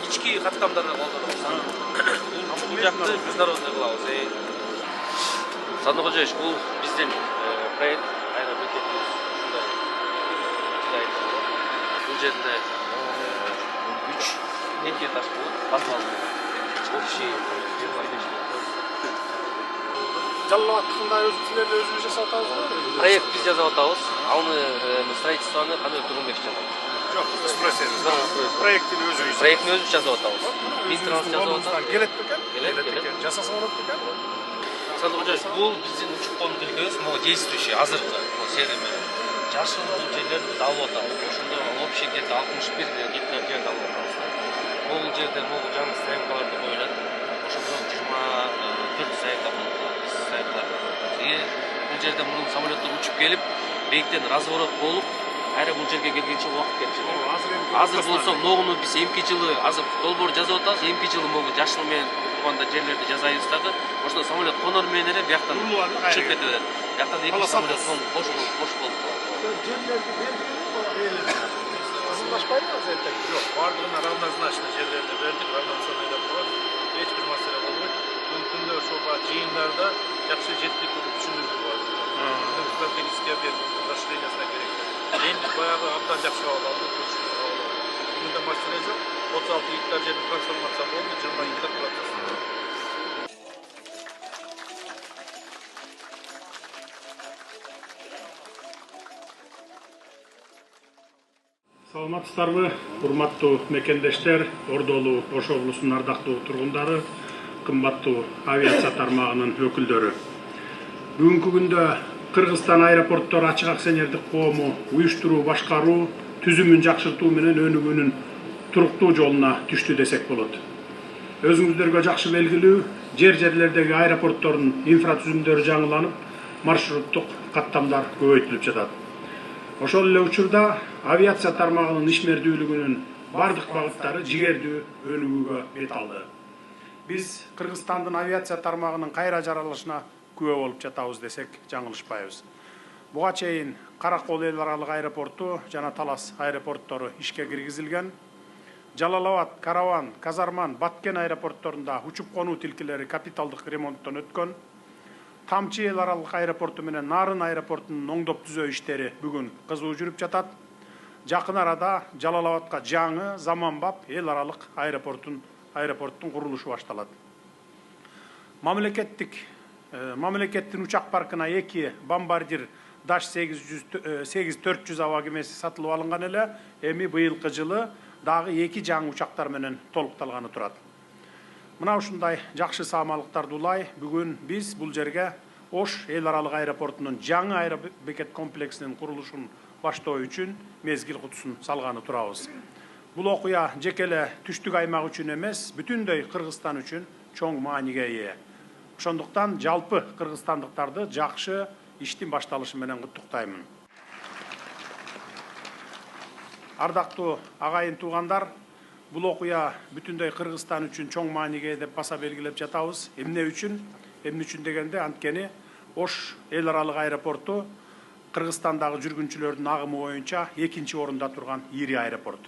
ички каттамдарда колдонобуз. Бул жакты международный кылабыз. Сандыкожоевич, бул биздин проект аэробекетибиз ушундай дизайн. Бул жерде 3 эки этаж болот. Басмалы. Общий 25. Жалалабаттыкында силер өзүбүз жасап атабызбы? Проект биз жасап атабыз. Аны строительствону Камил Тургунбеков жасап. Жок, проекттин өзүбүз. Проектни өзүбүз жасап атабыз. Министрлик жасап атабыз. Келет бекен? Келет. Жасаса болот бекен? Сандыкожоевич, бул биздин учуп кону тилкебиз, могу действующий азыркы серия менен. Жашыл жерлерди биз алып атабыз. Ошондо общий где-то 61 гектар жерди алып атабыз. Могул жерде могул жаңы стоянкаларды коюлат. Ошондо 24 стоянка болот. Бул жерде мунун самолеттор учуп келип, бейиктен разворот болуп, кайра бул жерге келгенче убакыт кетишет. Азыр болсо могуну биз эмки жылы азыр долбоор жазып атабыз, эмки жылы могу жашыл менен турганда жерлерди жазайбыз дагы. Ошондо самолет конор менен эле бияктан учуп кетип берет. Бияктан эки самолет бош болуп калат. Жерлерди бердик, равнозначно азыртек. Жок, бардыгына равнозначно жерлерди бердик, равнозначно деп турат. Эч бир маселе болбойт. Күндө ошол жыйындарда жакшы жетиштик болуп түшүндүрдүк бар. Стратегический объект расширениясына керек. Эми баягы абдан жакшы алды, Бүгүндө маселе жок. 36 гектар жерди трансформация болду, 20 гектар процесс. Саламатсыздарбы, урматтуу мекендештер, Ордолу Ош облусунун ардактуу тургундары, кымбаттуу авиация тармагынын өкүлдөрү. Бүгүнкү күндө Кыргызстан аэропорттор ачык акционердик коому уюштуруу, башкаруу, түзүмүн жакшыртуу менен өнүгүүнүн туруктуу жолуна түштү десек болот. Өзүңүздөргө жакшы белгилүү, жерлердеги аэропорттордун инфратүзүмдөрү жаңыланып, маршруттук каттамдар көбөйтүлүп жатат. Ошол эле учурда авиация тармагынын ишмердүүлүгүнүн бардык багыттары жигердүү өнүгүүгө бет алды. Биз Кыргызстандын авиация тармагынын кайра жаралышына күбө болуп жатабыз десек жаңылышпайбыз. Буга чейин Каракол эл аралык аэропорту жана Талас аэропорттору ишке киргизилген. Жалалабад, Караван, Казарман, Баткен аэропортторунда учуп конуу тилкелери капиталдык ремонттон өткөн. Тамчы эл аралык аэропорту менен Нарын аэропортунун оңдоп түзөө иштери бүгүн кызуу жүрүп жатат. Жакын арада Жалалабадка жаңы заманбап эл аралык аэропорттун курулушу башталат. Мамлекеттин учак паркына 2 бомбардир Dash 8-400 аба кемеси сатылып алынган эле, эми быйылкы жылы дагы 2 жаңы учактар менен толукталганы турат. Мына ушундай жакшы саамалыктарды улай, бүгүн биз бул жерге Ош эл аралык аэропортунун жаңы аэробекет комплексинин курулушун баштоо үчүн мезгил кутусун салганы турабыз. Бул окуя жеке эле түштүк аймак үчүн эмес, бүтүндөй Кыргызстан үчүн чоң мааниге ээ. Ошондуктан жалпы кыргызстандыктарды жакшы иштин башталышы менен куттуктаймын. Ардактуу агайын туугандар, бул окуя бүтүндөй Кыргызстан үчүн чоң мааниге деп баса белгилеп жатабыз. Эмне үчүн дегенде анткени Ош эл аралык аэропорту Кыргызстандагы жүргүнчүлөрдүн агымы боюнча 2-чи орунда турган ири аэропорт.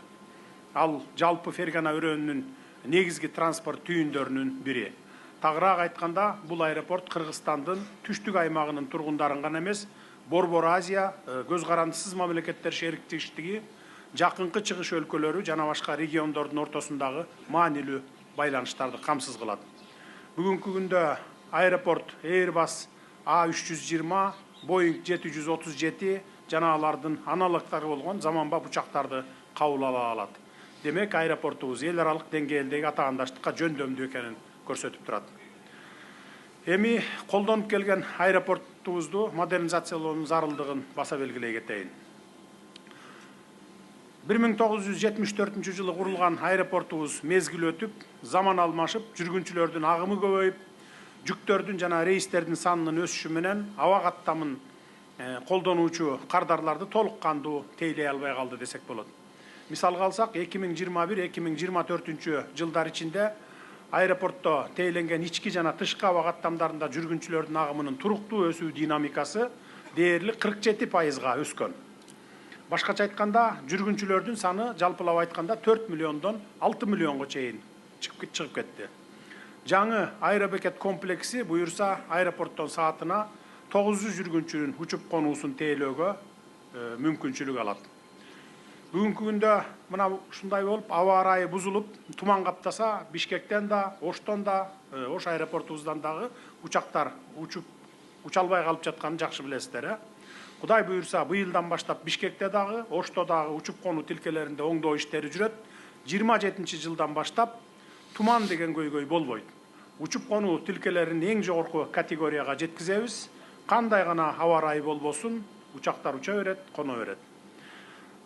Ал жалпы Фергана өрөөнүнүн негизги транспорт түйүндөрүнүн бири. Тагыраак айтканда, бул аэропорт Кыргызстандын түштүк аймагынын тургундарын гана эмес, Борбор Азия, көз карандысыз мамлекеттер шериктештиги, жакынкы чыгыш өлкөлөрү жана башка региондордун ортосундагы маанилүү байланыштарды камсыз кылат. Бүгүнкү күндө аэропорт Airbus A320, Boeing 737 жана алардын аналогдору болгон заманбап учактарды кабыл ала алат. Демек, аэропортубуз эл аралык деңгээлдеги атаандаштыкка жөндөмдүү экенин көрсөтүп турат. Эми колдонуп келген аэропортубузду модернизациялоонун зарылдыгын баса белгилей кетейин. 1974 жылы курулган аэропортубуз мезгил өтүп, заман алмашып, жүргүнчүлөрдүн агымы көбөйүп, жүктөрдүн жана рейстердин санынын өсүшү менен аба каттамын колдонуучу кардарларды толук кандуу тейлей албай калды десек болот. Мисалга алсак, 2021-2024 жылдар ичинде аэропортто тейленген ички жана тышкы аба каттамдарында жүргүнчүлөрдүн агымынын туруктуу өсүү динамикасы дээрлик 47%га өскөн. Башкача айтканда, жүргүнчүлөрдүн саны жалпылап айтканда 4 миллиондон 6 миллионго чейин чыгып кетти. Жаңы аэробекет комплекси буюрса аэропорттон саатына 900 жүргүнчүнүн учуп конуусун тейлөөгө мүмкүнчүлүк алат. Бүгүнкү күндө мына ушундай болуп, аба ырайы бузулуп, туман каптаса, Бишкектен да, Оштон да, Ош аэропортубуздан дагы учактар уча албай калып жатканын жакшы билесиздер. Кудай буюрса, быйылдан баштап Бишкекте дагы, Ошто дагы учуп конуу тилкелеринде оңдоо иштери жүрөт. 27-жылдан баштап туман деген көйгөй болбойт. Учуп конуу тилкелерин эң жогорку категорияга жеткизебиз. Кандай гана аба ырайы болбосун, учактар уча берет, коно берет.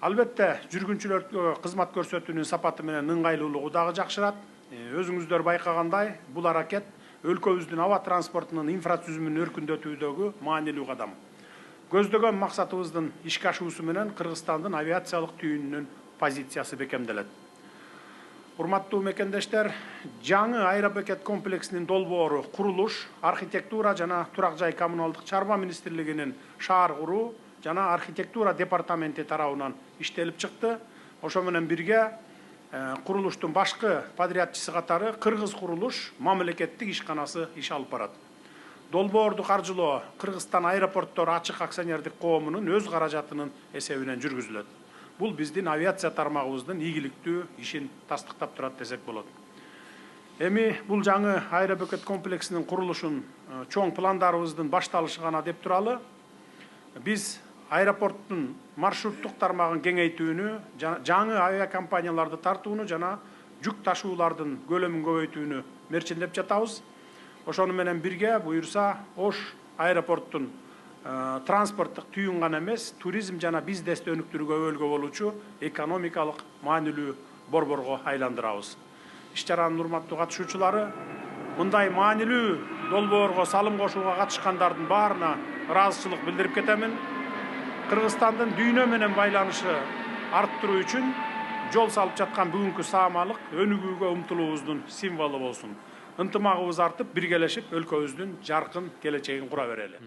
Албетте, жүргүнчүлөргө кызмат көрсөтүүнүн сапаты менен ыңгайлуулугу дагы жакшырат. Өзүңүздөр байкагандай, бул аракет өлкөбүздүн аба транспортунун инфратүзүмүн өркүндөтүүдөгү маанилүү кадам. Көздөгөн максатыбыздын ишке ашуусу менен Кыргызстандын авиациялык түйүнүнүн позициясы бекемделет. Урматтуу мекендештер, жаңы аэробекет комплексинин долбоору курулуш, архитектура жана турак жай коммуналдык чарба министрлигинин шаар куруу жана архитектура департаменти тарабынан иштелип чыкты. Ошо менен бирге курулуштун башкы подрядчысы катары Кыргыз курулуш мамлекеттик ишканасы иш алып барат. Долбоорду каржылоо Кыргызстан аэропорттор ачык акционердик коомунун өз каражатынын эсебинен жүргүзүлөт. Бул биздин авиация тармагыбыздын ийгиликтүү ишин тастыктап турат десек болот. Эми бул жаңы аэробекет комплексинин курулушун чоң пландарыбыздын башталышы гана деп туралы, биз аэропорттун маршруттук тармагын кеңейтүүнү, жаңы авиакомпанияларды тартууну жана жүк ташуулардын көлөмүн көбөйтүүнү мерчилдеп жатабыз. Ошону менен бирге буюрса Ош аэропорттун транспорттук түйүн гана эмес, туризм жана бизнести өнүктүрүүгө өбөлгө болуучу экономикалык маанилүү борборго айландырабыз. Иш-чаранын урматтуу катышуучулары, мындай маанилүү долбоорго салым кошууга катышкандардын баарына ыраазычылык билдирип кетемин. Кыргызстандын дүйнө менен байланышы арттыруу үчүн жол салып жаткан бүгүнкү саамалык өнүгүүгө умтулуубуздун символу болсун. Ынтымагыбыз артып, биргелешип өлкөбүздүн жаркын келечегин кура берели.